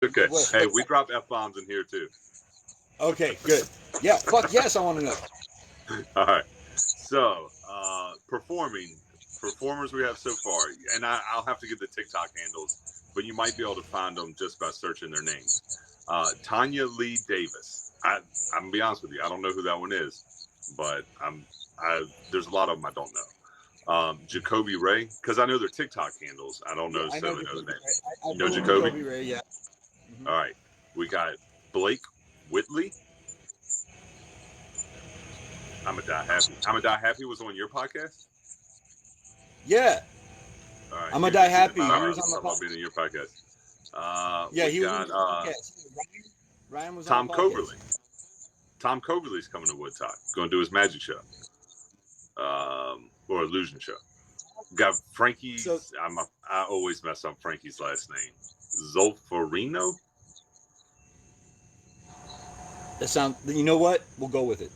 Okay. Hey, we drop F-bombs in here too. Okay, good. Yeah, fuck yes, I want to know. All right. So, performers we have so far, and I'll have to get the TikTok handles, but you might be able to find them just by searching their names. Tanya Lee Davis. I'm gonna be honest with you, I don't know who that one is, but there's a lot of them I don't know. Jacoby Ray, because I know their TikTok handles. I don't Yeah, I know necessarily know the Jacoby name. Ray. I You know know Jacoby? Jacoby Ray. Yeah. All right. We got Blake Whitley. I'm gonna die happy. I'm gonna die happy was on your podcast. Yeah. All right, I'm gonna you die just happy. He talking was on the about being podcast. in your podcast. Yeah, We he was on got the podcast. Ryan was on Tom the podcast. Coverly. Tom Coverly's coming to Wudtok. Going to do his magic show, or illusion show. Got Frankie's. So I always mess up Frankie's last name. Zolfarino. that sound. You know what? We'll go with it.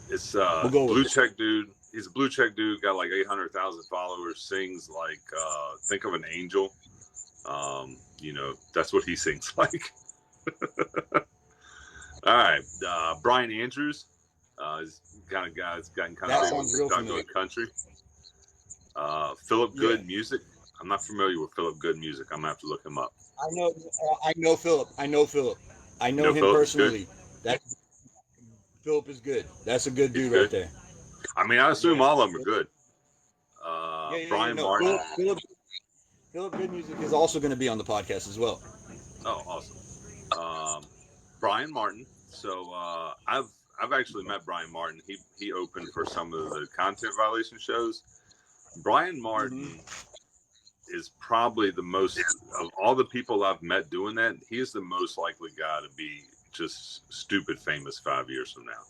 It's We'll go with blue it. check dude. He's a blue check dude. Got like 800,000 followers. Sings like think of an angel. That's what he sings like. All right, Brian Andrews. Is kind of guy that's gotten kind That of big sounds with real TikTok familiar. going country. Philip Yeah. Good Music. I'm not familiar with Philip Good Music. I'm gonna have to look him up. I know. I know Philip. I know Philip. I You know know him Philip is good. personally. That Philip is good. That's a good He's dude good. right there. I mean, I assume Yeah. all of them are good. Brian No, Martin. Philip Good Music is also going to be on the podcast as well. Oh, awesome. Brian Martin. So I've actually met Brian Martin. He opened for some of the content violation shows. Brian Martin is probably the most of all the people I've met doing that. He is the most likely guy to be just stupid famous 5 years from now.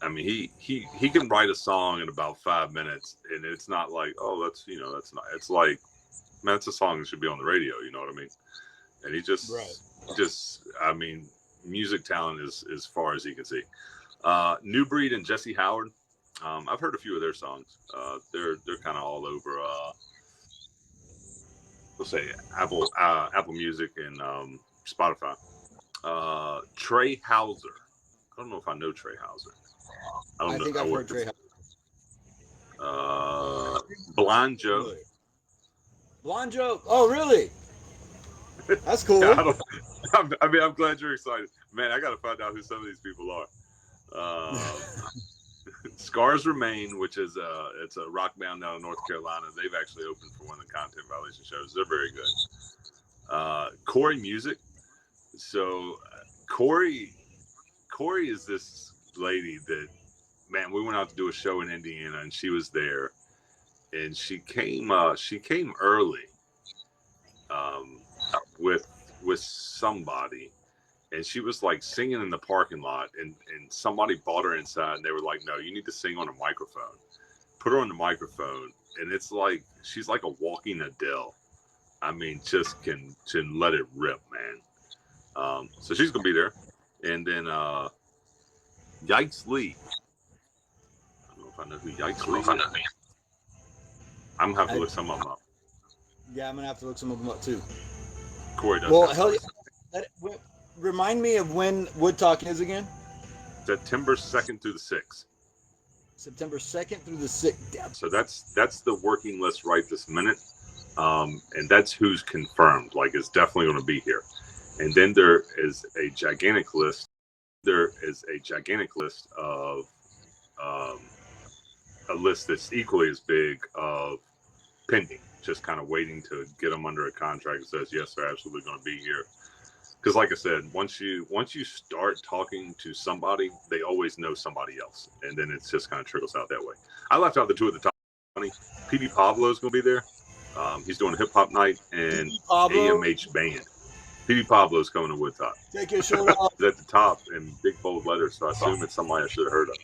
I mean, he can write a song in about 5 minutes, and it's not like, oh, that's not. It's like, man, it's a song that should be on the radio. You know what I mean? And he I mean, music talent is as far as he can see. New Breed and Jesse Howard. I've heard a few of their songs. They're kind of all over. We'll say Apple Music and Spotify. Trey Hauser. I don't know if I know Trey Hauser. I don't I know. think I've heard Trey. Blind Joe. Blind Joe. Oh, really? That's cool. I'm glad you're excited, man. I got to find out who some of these people are. Scars Remain, which is it's a rock band down in North Carolina. They've actually opened for one of the content violation shows. They're very good. Corey Music. So Corey is this lady that, man, we went out to do a show in Indiana, and she was there, and she came early with somebody, and she was like singing in the parking lot, and somebody brought her inside, and they were like, no, you need to sing on a microphone. Put her on the microphone, and it's like she's like a walking Adele. I mean, just can let it rip, man. So she's gonna be there. And then Yikes Lee. I don't know if I know who Yikes Lee is. I'm gonna have to look some of them up. Yeah, I'm gonna have to look some of them up too. Corey does. Well, hell yeah. Remind me of when Wudtok is again. September 2nd through the 6th. September 2nd through the 6th. So that's the working list right this minute, and that's who's confirmed. Like, it's definitely going to be here. And then there is a gigantic list. There is a gigantic list of a list that's equally as big of pending, just kind of waiting to get them under a contract that says yes, they're absolutely going to be here. Because, like I said, once you start talking to somebody, they always know somebody else, and then it's just kind of trickles out that way. I left out the two at the top. PD Pablo's going to be there. He's doing a hip hop night, and AMH band. PD Pablo's coming to Wudtok. Take your shirt off. It's at the top in big bold letters, so I assume it's somebody I should have heard of.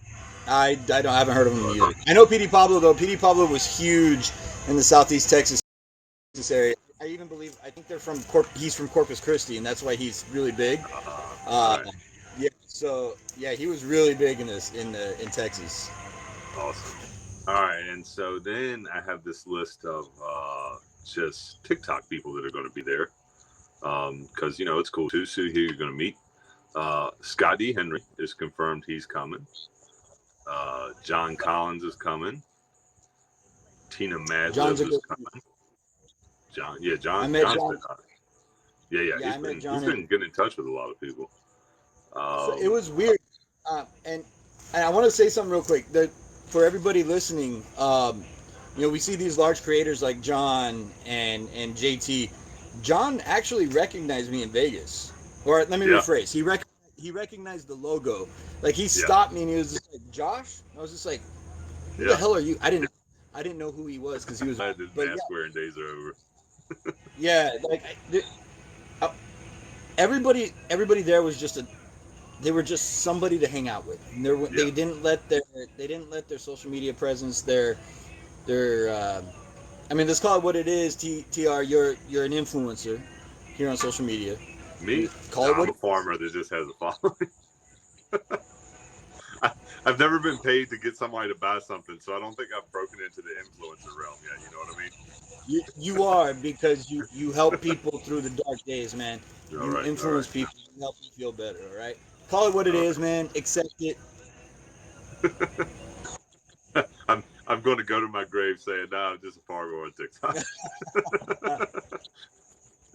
I haven't heard of him either. I know PD Pablo though. PD Pablo was huge in the Southeast Texas area. I think they're from he's from Corpus Christi, and that's why he's really big. Right. Yeah. So yeah, he was really big in Texas. Awesome. All right, and so then I have this list of just TikTok people that are going to be there. because it's cool to see who you're going to meet. Scotty Henry is confirmed he's coming. John Collins is coming. Tina John's Madlib a is good. coming. John, I met John's John. been, yeah, Yeah, I met he's John. been getting in touch with a lot of people. So it was weird, and I want to say something real quick. That for everybody listening, we see these large creators like John and JT. John actually recognized me in Vegas, or let me Yeah, rephrase. He recognized the logo. Like he yeah, stopped me and he was just like, "Josh." I was just like, "Who the yeah. hell are you?" I didn't know who he was because he was. Glad his But mask wearing days are over. yeah, like uh, everybody there was just a they were just somebody to hang out with. And Yeah, they didn't let their social media presence, their I mean, let's call it what it is. Tr, you're an influencer here on social media. me, Call no, it what. I'm a farmer that just has a following. I, I've never been paid to get somebody to buy something, so I don't think I've broken into the influencer realm yet. You know what I mean? You are because you help people through the dark days, man. All You right, all influence right, people. You help them feel better. All right. Call it what it all is, man. Accept it. right. I'm going to go to my grave saying, "No, I'm just a farmer on TikTok."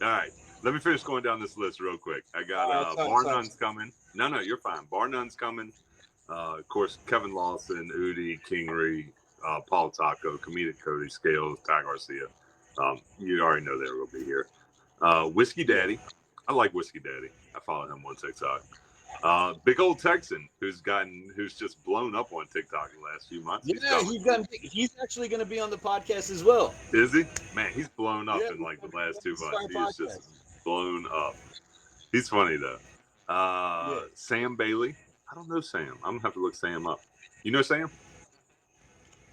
All right, let me finish going down this list real quick. I got All right. Bar Sorry. Nuns coming. No, you're fine. Bar Nuns coming. Of course, Kevin Lawson, Udi, Kingery, Paul Taco, Comedic Cody, Scales, Ty Garcia. You already know they will be here. Whiskey Daddy. I like Whiskey Daddy. I follow him on TikTok. Big old Texan who's just blown up on TikTok in the last few months. He's Yeah, coming. he's actually going to be on the podcast as well. Is he? Man, he's blown up Yeah, in like the last 2 months. our He's just podcast. blown up. He's funny though. Yeah. Sam Bailey. I don't know Sam. I'm gonna have to look Sam up. You know Sam?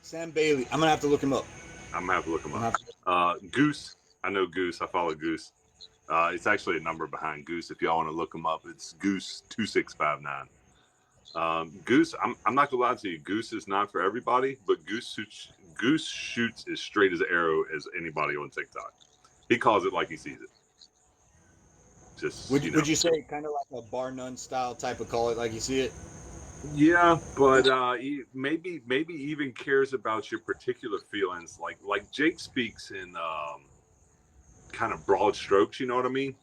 Sam Bailey. I'm gonna have to look him up. I'm gonna have to look him I'm up. gonna have to- Goose. I know Goose. I follow Goose. It's actually a number behind Goose. If y'all want to look him up, it's Goose2659. Goose. I'm not gonna lie to you. Goose is not for everybody, but Goose shoots as straight as an arrow as anybody on TikTok. He calls it like he sees it. Just Would you say kind of like a bar none style type of call it like you see it? Yeah, but he maybe even cares about your particular feelings. Like Jake speaks in kind of broad strokes. You know what I mean?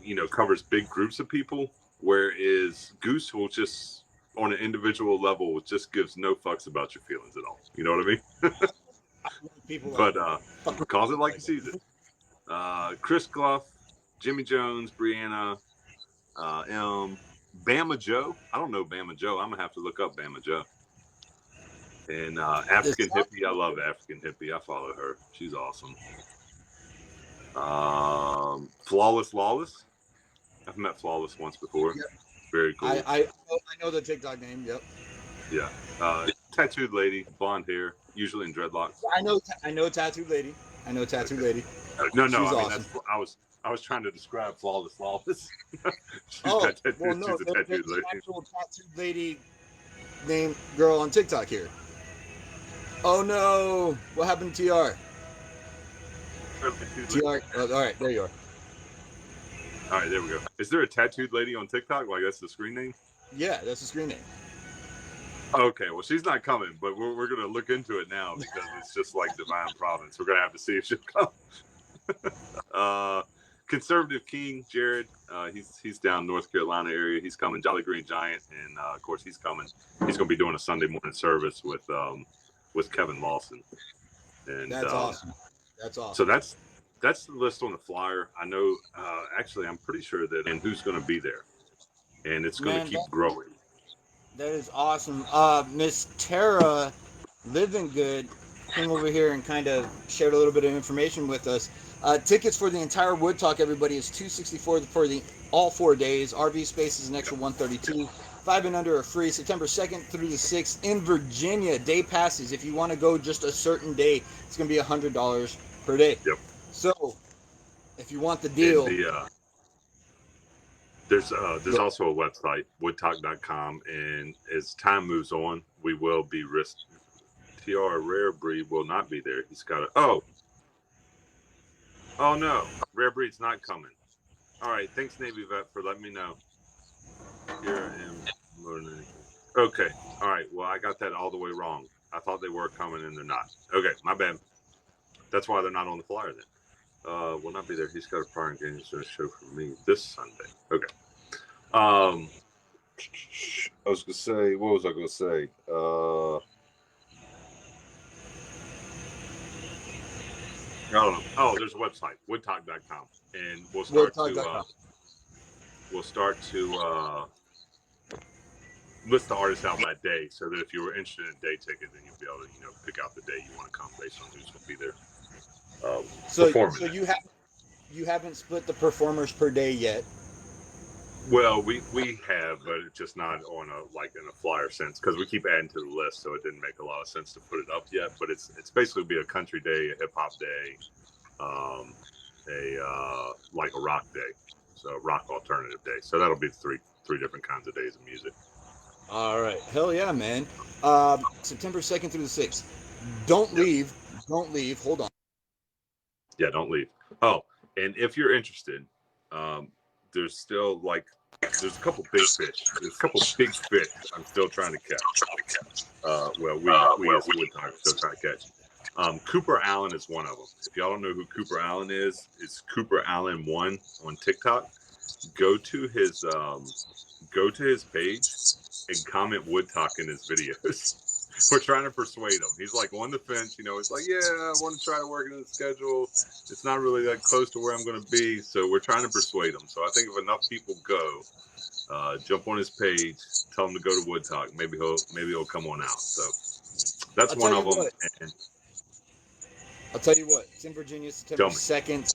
Yeah. Covers big groups of people. Whereas Goose will just on an individual level just gives no fucks about your feelings at all. You know what I mean? People like But calls it like he sees it. Chris Clough, Jimmy Jones, Brianna, Bama Joe. I don't know Bama Joe. I'm gonna have to look up Bama Joe. And African Hippie. I love African Hippie. I follow her. She's awesome. Flawless Lawless. I've met Flawless once before. Yep. Very cool. I know the TikTok name. Yep. Yeah. Tattooed lady, blonde hair, usually in dreadlocks. I know tattooed lady. I know tattooed lady. No, She's I mean awesome. I was trying to describe Flawless Lawless. She's Well, no, she's a tattooed there's lady. an actual tattooed lady named girl on TikTok here. Oh no! What happened to TR? TR. Oh, all right, there you are. All right, there we go. Is there a tattooed lady on TikTok? Like that's the screen name? Yeah, that's the screen name. Okay, well she's not coming, but we're gonna look into it now because it's just like divine providence. We're gonna have to see if she'll come. Conservative King Jared, he's down North Carolina area. He's coming. Jolly Green Giant, and of course he's coming. He's gonna be doing a Sunday morning service with Kevin Lawson. And That's awesome. That's awesome. So that's the list on the flyer. I know. Actually, I'm pretty sure that and who's going to be there, and it's going to keep growing. That is awesome. Miss Tara Living Good came over here and kind of shared a little bit of information with us. Tickets for the entire Wudtok, everybody, is $264 for all 4 days. RV space is an extra $132. 5 and under are free. September 2nd through the 6th in Virginia. Day passes. If you want to go just a certain day, it's going to be $100 per day. Yep. So, if you want the deal, there's also a website, Wudtok.com, and as time moves on, we will be TR Rare Breed will not be there. He's got oh no, Rare Breed's not coming. All right. Thanks, Navy Vet, for letting me know. Here I am learning. Okay. All right. Well, I got that all the way wrong. I thought they were coming and they're not. Okay. My bad. That's why they're not on the flyer then. Will not be there. He's got a prior engagement show for me this Sunday. Okay. I was gonna say, what was I gonna say? I don't know. Oh, there's a website, wudtok.com, and we'll start to list the artists out by day, so that if you were interested in a day ticket, then you'll be able to pick out the day you want to come based on who's going to be there performing. So you haven't split the performers per day yet. Well, we have, but it's just not on in a flyer sense because we keep adding to the list, so it didn't make a lot of sense to put it up yet. But it's basically be a country day, a hip hop day, a rock day, so rock alternative day. So that'll be three different kinds of days of music. All right, hell yeah, man. September 2nd through the 6th. Don't leave. Hold on. Yeah, don't leave. Oh, and if you're interested, there's still there's a couple big fish. There's a couple big fish I'm still trying to catch. We as Wudtok are still trying to catch. Cooper Allen is one of them. If y'all don't know who Cooper Allen is, it's Cooper Allen 1 on TikTok. Go to his page and comment Wudtok in his videos. We're trying to persuade him. He's like on the fence, It's like, yeah, I want to try to work in the schedule. It's not really that close to where I'm going to be, so we're trying to persuade him. So I think if enough people go, jump on his page, tell him to go to Wudtok. Maybe he'll come on out. So that's one of them. And I'll tell you what. It's in Virginia, September 2nd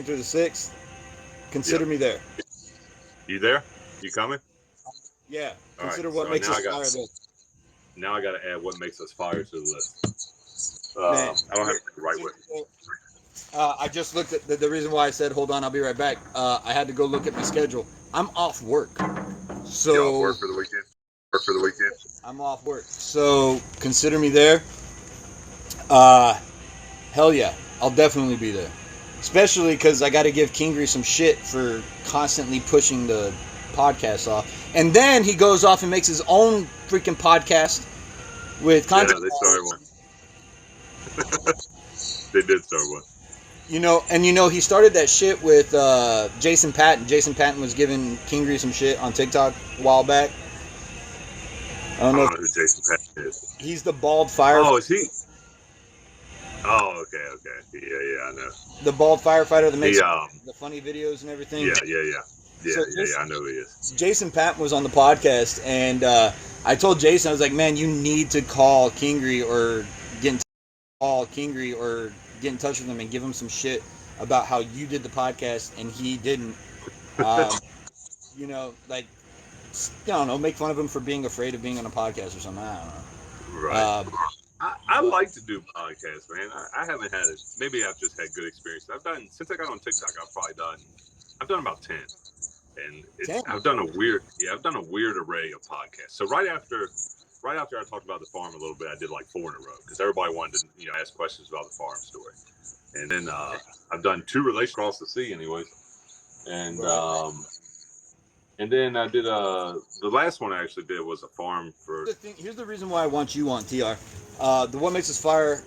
through the 6th. Consider me there. You there? You coming? Yeah. Consider what makes us fire though. Now I got to add what makes us fire to the list. I don't have to write with. I just looked at the reason why I said hold on, I'll be right back. I had to go look at my schedule. I'm off work, so you're off work for the weekend. I'm off work, so consider me there. Hell yeah, I'll definitely be there. Especially because I got to give Kingry some shit for constantly pushing the podcast off. And then he goes off and makes his own freaking podcast with content. Yeah, they started one. They did start one. He started that shit with Jason Patton. Jason Patton was giving Kingry some shit on TikTok a while back. I don't know who Jason Patton is. He's the bald firefighter. Oh, is he? Oh, okay. Yeah, I know. The bald firefighter that makes the funny videos and everything. Yeah. I know who he is. Jason Patton was on the podcast, and I told Jason, I was like, man, you need to call Kingry or get in touch with him and give him some shit about how you did the podcast and he didn't. I don't know, make fun of him for being afraid of being on a podcast or something. I don't know. Right. I like to do podcasts, man. I haven't had it. Maybe I've just had good experiences. Since I got on TikTok, I've done about 10. And I've done a weird array of podcasts. So right after I talked about the farm a little bit, I did like 4 in a row because everybody wanted to ask questions about the farm story. And then I've done 2 relations across the sea, anyways. And then I did the last one I actually did was a farm for. Here's the reason why I want you on, TR. The What Makes Us Fire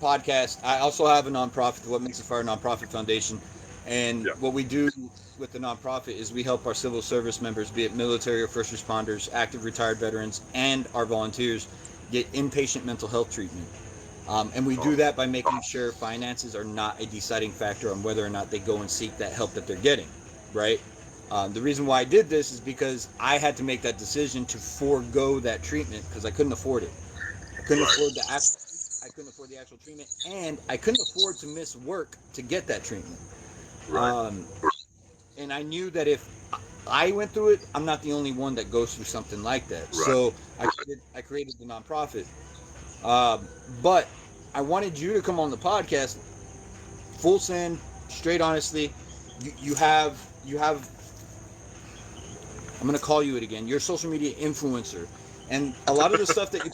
podcast. I also have a nonprofit, the What Makes Us Fire Nonprofit Foundation. And what we do with the nonprofit is we help our civil service members, be it military or first responders, active retired veterans, and our volunteers get inpatient mental health treatment. And we do that by making sure finances are not a deciding factor on whether or not they go and seek that help that they're getting, right? The reason why I did this is because I had to make that decision to forego that treatment because I couldn't afford it. I couldn't afford the actual treatment, and I couldn't afford to miss work to get that treatment. Right. And I knew that if I went through it, I'm not the only one that goes through something like that. Right. So I created the nonprofit. But I wanted you to come on the podcast, full send, straight honestly. You have. I'm gonna call you it again. You're a social media influencer, and a lot of the stuff that you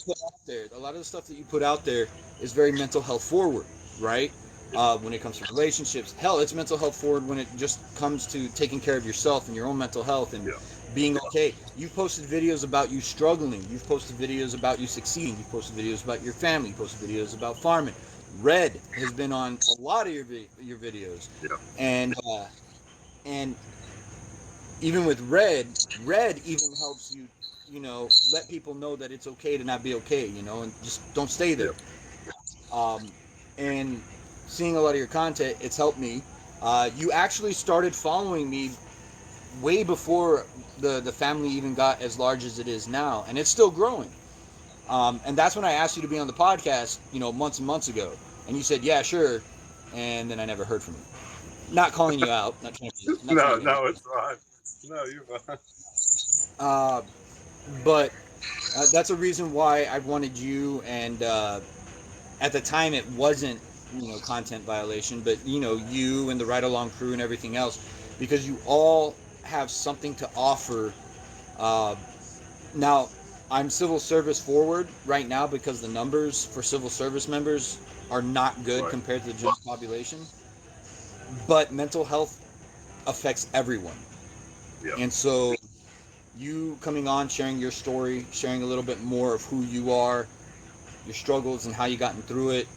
put out there, is very mental health forward, right? when it comes to relationships. Hell, it's mental health forward when it just comes to taking care of yourself and your own mental health and Yeah. being okay. You've posted videos about you struggling. You've posted videos about you succeeding. You've posted videos about your family. You posted videos about farming. Red has been on a lot of your videos, Yeah. and even with Red even helps you, let people know that it's okay to not be okay, and just don't stay Yeah. there. Um, and seeing a lot of your content, it's helped me. You actually started following me way before the family even got as large as it is now, and it's still growing. And that's when I asked you to be on the podcast, months and months ago, and you said, "Yeah, sure," and then I never heard from you. Not calling you out, not trying No, to be no, it's fine. No, you're fine. but that's a reason why I wanted you. And at the time, it wasn't content violation, but you and the Ride Along crew and everything else, because you all have something to offer. Uh, Now, I'm civil service forward right now because the numbers for civil service members are not good Right. compared to the general population. But mental health affects everyone. Yeah. And so, you coming on, sharing your story, sharing a little bit more of who you are, your struggles and how you gotten through it,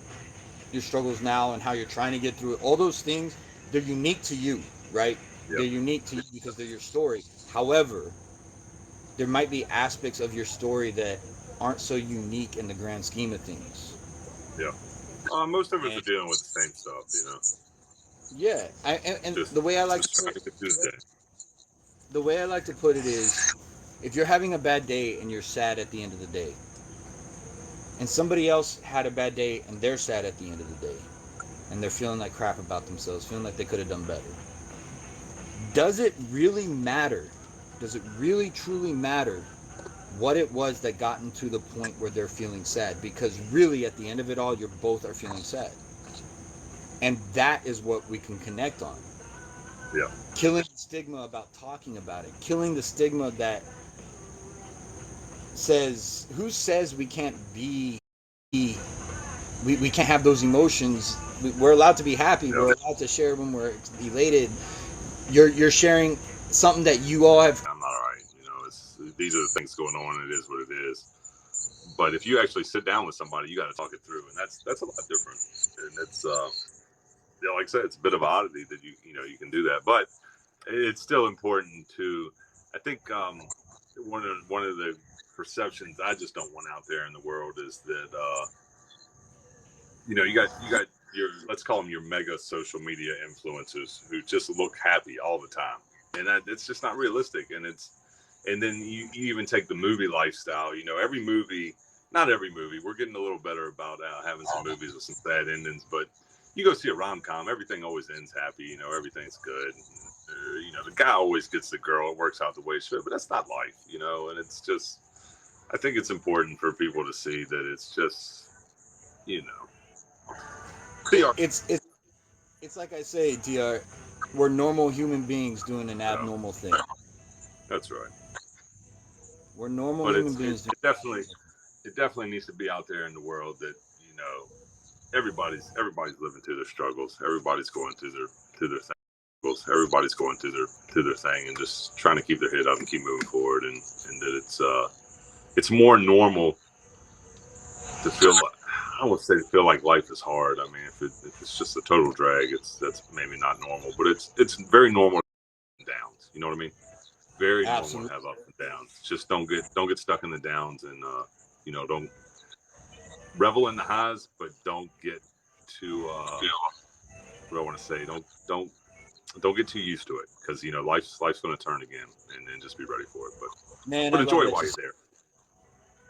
your struggles now and how you're trying to get through it, all those things, they're unique to you, right? Yeah. They're unique to you because they're your story. However, there might be aspects of your story that aren't so unique in the grand scheme of things. Yeah. Most of us are And dealing with the same stuff, yeah, and Just the way I like to trying put to get through the day. the way I like to put it is, if you're having a bad day and you're sad at the end of the day, and somebody else had a bad day and they're sad at the end of the day, and they're feeling like crap about themselves, feeling like they could have done better, does it really matter? Does it really truly matter what it was that got them to the point where they're feeling sad? Because really, at the end of it all, you're both are feeling sad, and that is what we can connect on. Yeah. Killing the stigma about talking about it, killing the stigma that says, who says we can't we can't have those emotions. We're allowed to be happy, Yeah. we're allowed to share when we're elated. You're sharing something that you all have. I'm not all right. These are the things going on. It is what it is. But if you actually sit down with somebody, you got to talk it through, and that's a lot different. And it's like I said, it's a bit of an oddity that you can do that, but it's still important to. I think one of the perceptions I just don't want out there in the world is that you got your, let's call them your mega social media influencers who just look happy all the time, and it's just not realistic. And then you even take the movie lifestyle. Every movie, not every movie. We're getting a little better about having some movies with some sad endings, but you go see a rom-com, everything always ends happy. Everything's good. The guy always gets the girl. It works out the way it should, but that's not life. And it's just, I think it's important for people to see that it's just, It's like I say, Dr. We're normal human beings doing an yeah, abnormal thing. that's right. We're normal But human beings doing. it definitely needs to be out there in the world that everybody's living through their struggles. Everybody's going through their struggles. Everybody's going through their thing and just trying to keep their head up and keep moving forward. And that it's more normal to feel like, I don't want to say to feel like life is hard. I mean, if it's just a total drag, that's maybe not normal. But it's very normal to have downs. You know what I mean? Very normal to Absolutely. have ups and downs. Just don't get stuck in the downs, and don't revel in the highs, but don't get too what do I want to say? Don't get too used to it, because life's going to turn again, and then just be ready for it. Man, But I love enjoy it that while you. you're there.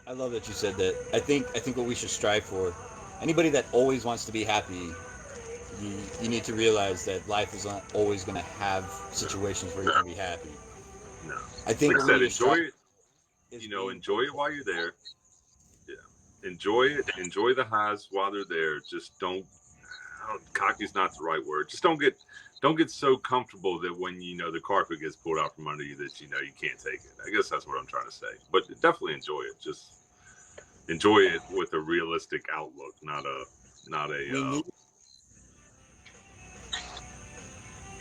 I love that you said that. I think what we should strive for. Anybody that always wants to be happy, you need to realize that life is not always going to have situations where you're going to be happy. No, I think like I what we said, need to enjoy strive it. is being. Enjoy it while you're there. Yeah, enjoy it. Enjoy the highs while they're there. Just don't. Cocky's not the right word. Just don't get so comfortable that when the carpet gets pulled out from under you that you can't take it. I guess that's what I'm trying to say. But definitely enjoy it. Just enjoy it with a realistic outlook, not a We need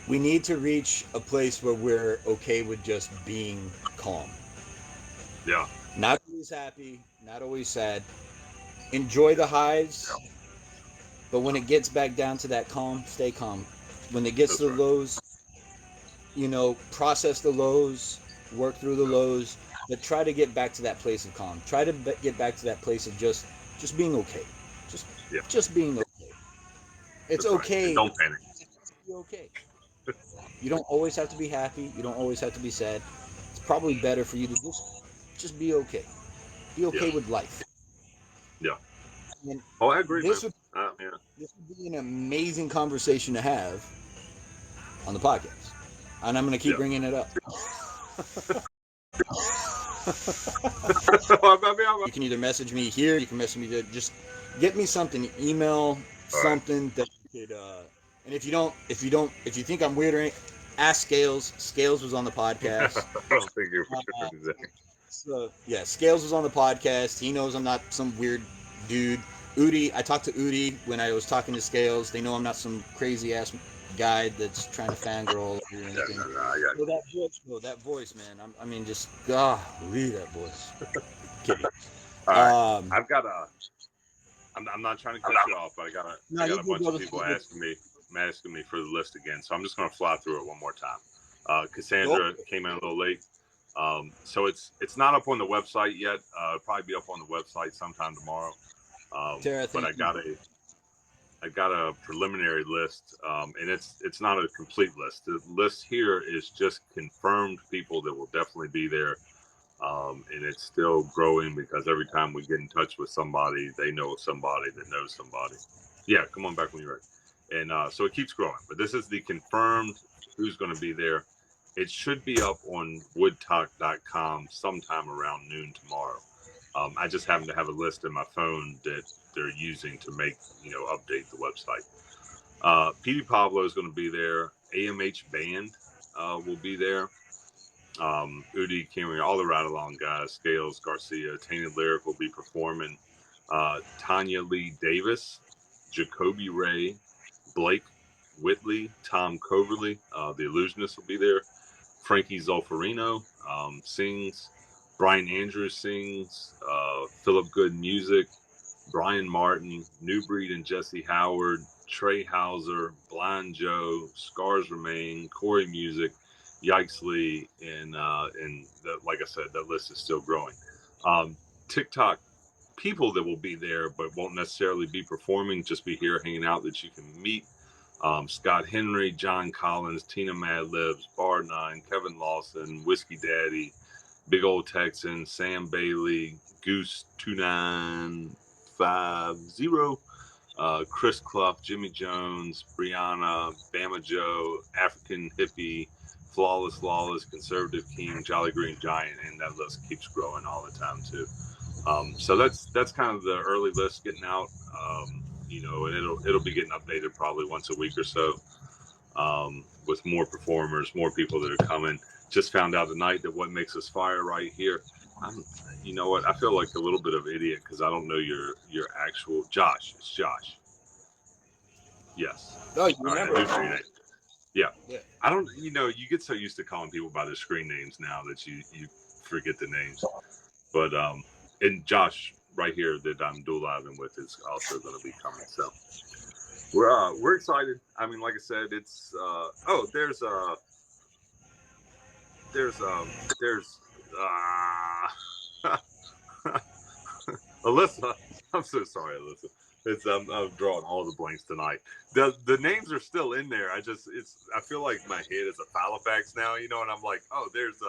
We need to reach a place where we're okay with just being calm. Yeah. Not always happy, not always sad. Enjoy the highs, but when it gets back down to that calm, stay calm. When it gets to That's the right. lows, process the lows, work through the Yeah. lows, but try to get back to that place of calm. Try to get back to that place of just being okay. Just Yeah. just being okay. It's That's right. And okay don't panic. to be okay. You don't always have to be happy. You don't always have to be sad. It's probably better for you to just be okay. Be Yeah. okay with life. Yeah. And Oh, I agree, man. this would Yeah. this would be an amazing conversation to have on the podcast. And I'm going to keep Yeah. bringing it up. You can either message me here, you can message me to just get me something, email All right. something that you could and if you think I'm weird or anything, ask Scales. Scales was on the podcast. I don't think you're Uh, doing that. so yeah, Scales was on the podcast. He knows I'm not some weird dude. Udi, I talked to Udi when I was talking to Scales. They know I'm not some crazy ass guy that's trying to fangirl or Yeah, anything. no, I got So that voice, that voice, man. I mean, just golly, that voice. Kidding. All right. Um, I've got a. I'm not trying to cut you off, but no, I you got a good, bunch of brother. people You asking me for the list again. So I'm just going to fly through it one more time. good. Cassandra came in a little late. So it's not up on the website yet. It'll probably be up on the website sometime tomorrow. Tara, But thank you. I got a preliminary list, and it's not a complete list. The list here is just confirmed people that will definitely be there, and it's still growing because every time we get in touch with somebody, they know somebody that knows somebody. Yeah, come on back when you're ready. And so it keeps growing. But this is the confirmed who's going to be there. It should be up on Wudtok.com sometime around noon tomorrow. I just happen to have a list in my phone that they're using to make, update the website. Petey Pablo is going to be there. AMH Band will be there. Udi, Kimmy, all the ride along guys, Scales, Garcia, Tainted Lyric will be performing. Tanya Lee Davis, Jacoby Ray, Blake Whitley, Tom Coverly, the Illusionist will be there. Frankie Zolfarino sings. Brian Andrews sings. Philip Good Music. Brian Martin, New Breed and Jesse Howard, Trey Hauser, Blind Joe, Scars Remain, Corey Music, Yikes Lee, and like I said, that list is still growing. TikTok people that will be there, but won't necessarily be performing, just be here hanging out that you can meet. Scott Henry, John Collins, Tina Madlibs, Bar 9, Kevin Lawson, Whiskey Daddy, Big Old Texan, Sam Bailey, Goose 2950, Chris Clough, Jimmy Jones, Brianna, Bama Joe, African Hippie, Flawless Lawless, Conservative King, Jolly Green Giant, and that list keeps growing all the time too. So that's kind of the early list getting out, and it'll be getting updated probably once a week or so, with more performers, more people that are coming. Just found out tonight that What Makes Us Fire right here. You know what? I feel like a little bit of an idiot because I don't know your actual Josh. It's Josh. Yes. Oh, you All right. remember? I do know your name. Yeah. Yeah. I don't. You get so used to calling people by their screen names now that you forget the names. But and Josh right here that I'm dual living with is also going to be coming. So we're excited. I mean, like I said, it's there's Alyssa. I'm so sorry, Alyssa. It's I'm drawing all the blanks tonight. The names are still in there. I feel like my head is a Halifax now, and I'm like, oh, there's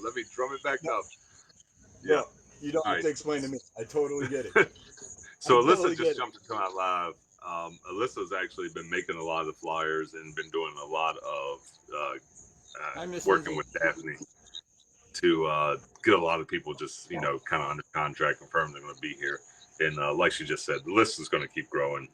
let me drum it back up. Yeah. Well, you don't All have right. to explain to me. I totally get it. So I Alyssa totally just get jumped into my live. Alyssa's actually been making a lot of the flyers and been doing a lot of working with Daphne to get a lot of people just kind of under contract, confirmed they're going to be here. And like she just said, the list is going to keep growing.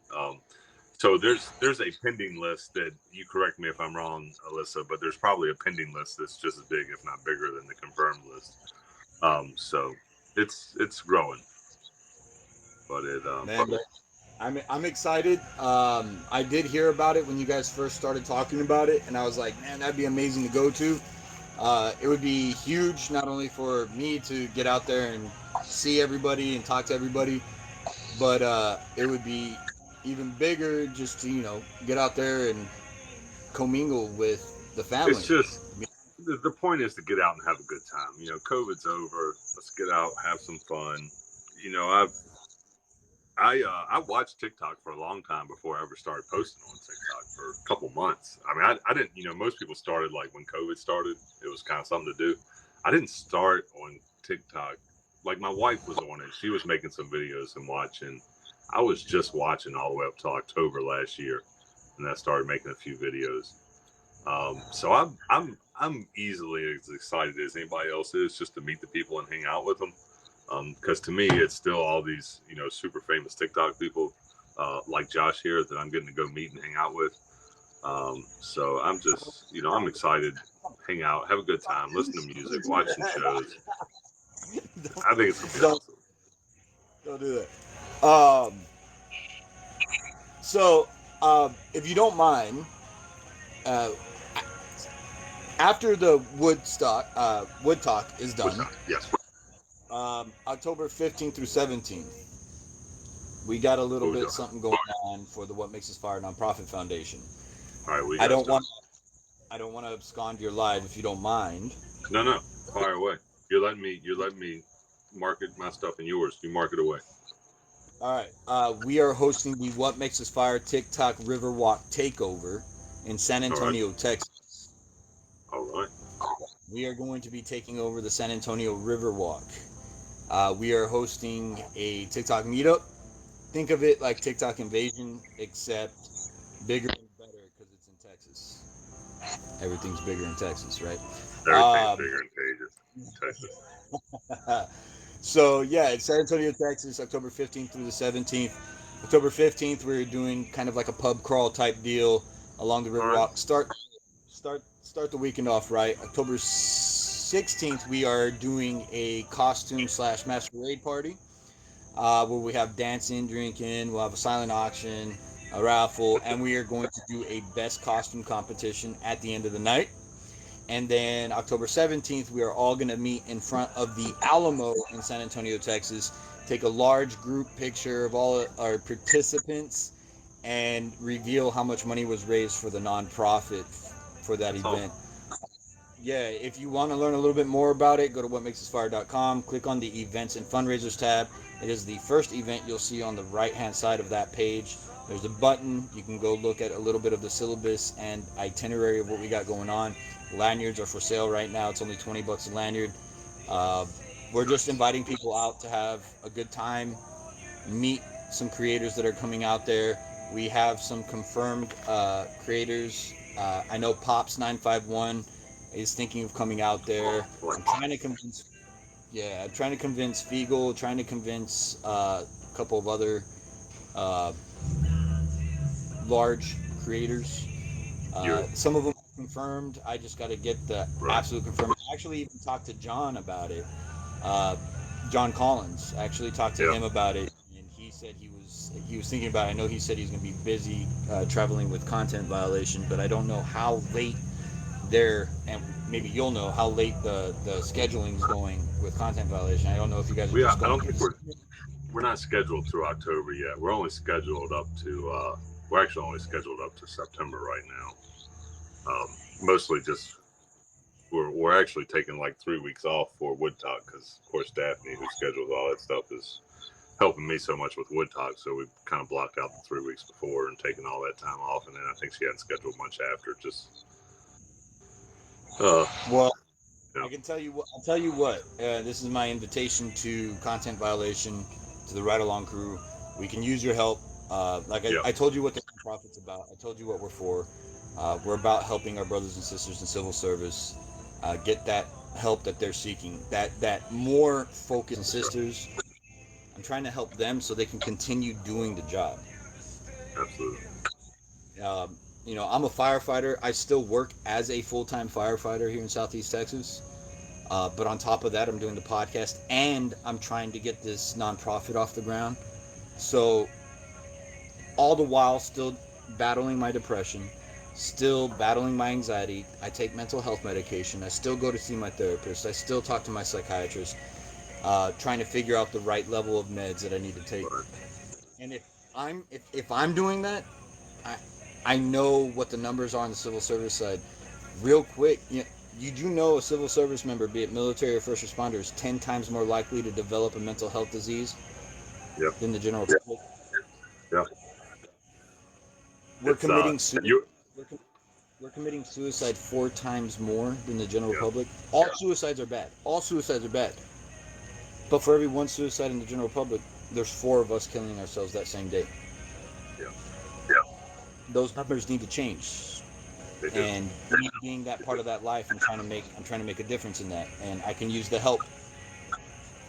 So there's a pending list that, you correct me if I'm wrong, Alyssa, but there's probably a pending list that's just as big, if not bigger, than the confirmed list. So it's growing. But Man, I'm excited. I did hear about it when you guys first started talking about it, and I was like, man, that'd be amazing to go to. It would be huge, not only for me to get out there and see everybody and talk to everybody, but it would be even bigger just to get out there and commingle with the It's family. just the point is to get out and have a good time. COVID's over. Let's get out, have some fun. I watched TikTok for a long time before I ever started posting on TikTok for a couple months. I mean, I didn't. Most people started like when COVID started. It was kind of something to do. I didn't start on TikTok. Like my wife was on it. She was making some videos and watching. I was just watching all the way up till October last year, and I started making a few videos. So I'm easily as excited as anybody else is just to meet the people and hang out with them. Because to me, it's still all these super famous TikTok people like Josh here that I'm getting to go meet and hang out with. So I'm just I'm excited, hang out, have a good time, listen to music, watch some shows. I think it's gonna be don't, awesome. don't do that. So, if you don't mind, uh, after the Woodtalk is What's done, up? Yes. October 15th through 17th, we got a little What we bit doing? something going on for the What Makes Us Fire nonprofit foundation. All right, we I got don't stuff. want I don't want to abscond your live if you don't mind. No, fire away. You're letting me market my stuff and yours. You mark it away. All right. We are hosting the What Makes Us Fire TikTok Riverwalk Takeover in San All right. Antonio, Texas. All right. We are going to be taking over the San Antonio Riverwalk. We are hosting a TikTok meetup. Think of it like TikTok Invasion, except bigger and better because it's in Texas. Everything's bigger in Texas, right? Everything's bigger in Texas. So yeah, it's San Antonio, Texas, October 15th through the 17th. October 15th, we're doing kind of like a pub crawl type deal along the All right. Riverwalk. Start the weekend off right. October 16th, we are doing a costume slash masquerade party where we have dancing, drinking. We'll have a silent auction, a raffle, and we are going to do a best costume competition at the end of the night. And then October 17th, we are all going to meet in front of the Alamo in San Antonio, Texas, take a large group picture of all our participants, and reveal how much money was raised for the nonprofit for that That's event. awesome. Yeah, if you want to learn a little bit more about it, go to whatmakesusfire.com, click on the events and fundraisers tab. It is the first event you'll see on the right hand side of that page. There's a button. You can go look at a little bit of the syllabus and itinerary of what we got going on. Lanyards are for sale right now. It's only $20 a lanyard. Uh, we're just inviting people out to have a good time, meet some creators that are coming out there. We have some confirmed creators. I know Pops951 is thinking of coming out there. I'm trying to convince, yeah, I'm trying to convince Fiegel, trying to convince a couple of other uh, large creators. You Some of them are confirmed. I just got to get the right. absolute confirmed. I actually even talked to John about it. Uh, John Collins. I actually talked to Yep. him about it, and he said he was thinking about it. I know he said he's going to be busy traveling with content violation, but I don't know how late there, and maybe you'll know how late the scheduling is going with content violation. I don't know if you guys are We just I going. don't think we're not scheduled through October yet. We're only scheduled up to we're actually only scheduled up to September right now. Mostly just we're actually taking like 3 weeks off for Wudtok because of course Daphne, who schedules all that stuff, is helping me so much with Wudtok. So we kind of blocked out the 3 weeks before and taken all that time off, and then I think she hadn't scheduled much after. Just uh, Well, you I know, can tell you what. I'll tell you what. This is my invitation to content violation to the Ride Along crew. We can use your help. Like yeah, I told you what the nonprofit's about. I told you what we're for. We're about helping our brothers and sisters in civil service get that help that they're seeking. That more focus on that's right, sisters. I'm trying to help them so they can continue doing the job. absolutely. Um, I'm a firefighter. I still work as a full-time firefighter here in Southeast Texas. But on top of that, I'm doing the podcast and I'm trying to get this nonprofit off the ground. So all the while still battling my depression, still battling my anxiety. I take mental health medication. I still go to see my therapist. I still talk to my psychiatrist, trying to figure out the right level of meds that I need to take. Right. And if I'm doing that, I I know what the numbers are on the civil service side. Real quick, you do know a civil service member, be it military or first responder, is 10 times more likely to develop a mental health disease Yep. than the general public. Yeah. We're It's committing suicide. you. We're, we're committing suicide 4 times more than the general Yeah. public. All suicides are bad. All suicides are bad. But for every one suicide in the general public, there's 4 of us killing ourselves that same day. Yeah. Those numbers need to change. They do. And me being that part of that life, I'm trying to make a difference in that. And I can use the help.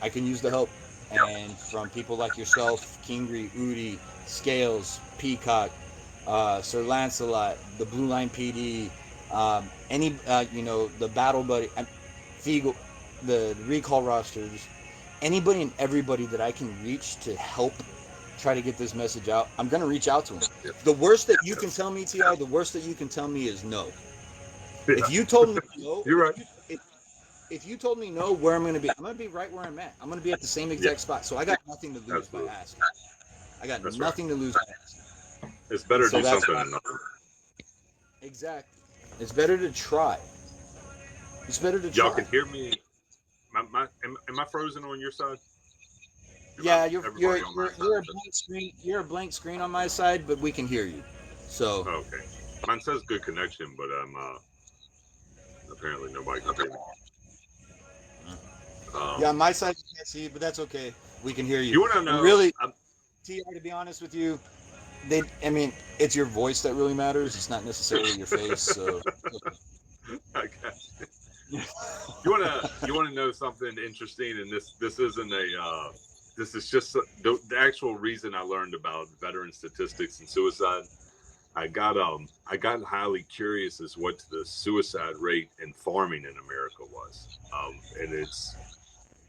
I can use the help. And from people like yourself, Kingry, Udi, Scales, Peacock, Sir Lancelot, the Blue Line PD, the Battle Buddy, Fiegel, the recall rosters, anybody and everybody that I can reach to help try to get this message out, I'm going to reach out to them. Yep. The worst that you can tell me, Ti, the worst that you can tell me is no. Yeah. If you told me no, You're right. if you told me no, where I'm going to be right where I'm at. I'm going to be at the same exact spot. So I got nothing to lose Absolutely. by asking. I got That's nothing to lose by asking. It's better to So do that's something than nothing. Exactly. It's better to try. It's better to Y'all try. can hear me. Am I frozen on your side? Yeah, Everybody on my side. you're a blank screen. You're a blank screen on my side, but we can hear you. So Oh, okay. Mine says good connection, but apparently nobody can hear me. yeah, on my side you can't see you, but that's okay. We can hear you. You want to know? And really, TR, to be honest with you, it's your voice that really matters. It's not necessarily your face. So. I got you. You wanna know something interesting? And this isn't a this is just the actual reason I learned about veteran statistics and suicide. I got highly curious as what the suicide rate in farming in America was, and it's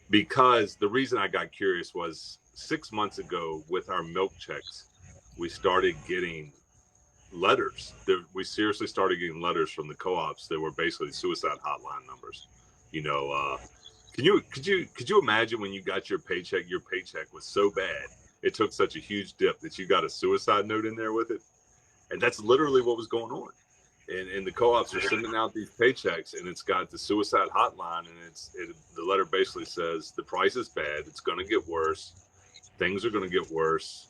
because the reason I got curious was 6 months ago with our milk checks, we started getting letters. We seriously started getting letters from the co-ops that were basically suicide hotline numbers. You know, could you imagine when you got your paycheck was so bad it took such a huge dip that you got a suicide note in there with it, and that's literally what was going on. And the co-ops are sending out these paychecks, and it's got the suicide hotline, and the letter basically says the price is bad, it's going to get worse, things are going to get worse,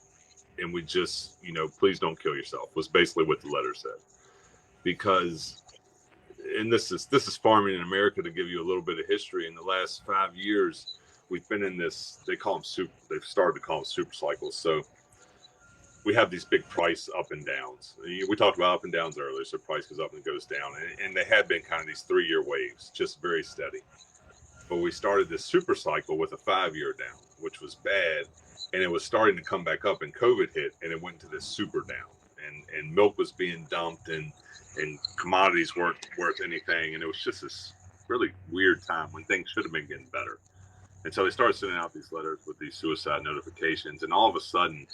and we just, please don't kill yourself, was basically what the letter said. Because, and this is farming in America. To give you a little bit of history, in the last 5 years, we've been in this, they've started to call them super cycles. So we have these big price up and downs. We talked about up and downs earlier. So price goes up and goes down. And they had been kind of these 3-year waves, just very steady. But we started this super cycle with a 5-year down, which was bad. And it was starting to come back up, and COVID hit, and it went to this super down. And milk was being dumped, and commodities weren't worth anything. And it was just this really weird time when things should have been getting better. And so they started sending out these letters with these suicide notifications. And all of a sudden,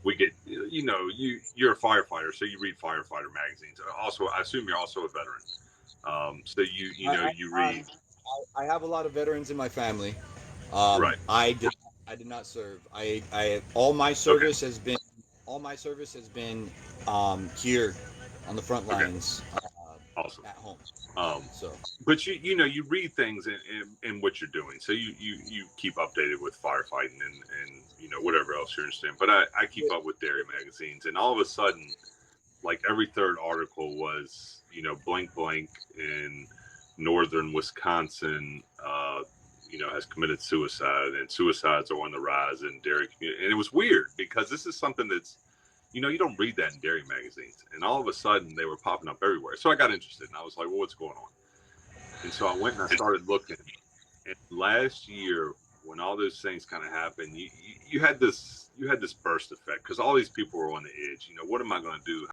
we get, you're a firefighter, so you read firefighter magazines. Also, I assume you're also a veteran. So you read. I have a lot of veterans in my family. Right. I did not serve. All my service has been here on the front lines. Awesome. At home. So, but you read things in what you're doing, so you keep updated with firefighting and whatever else you're interested in. But I keep up with dairy magazines, and all of a sudden, like every third article was blank in northern Wisconsin has committed suicide, and suicides are on the rise in dairy community. And it was weird because this is something that's you don't read that in dairy magazines, and all of a sudden they were popping up everywhere. So I got interested, and I was like, well, what's going on? And so I went and I started looking. And last year, when all those things kind of happened, you had this burst effect because all these people were on the edge. What am I going to do?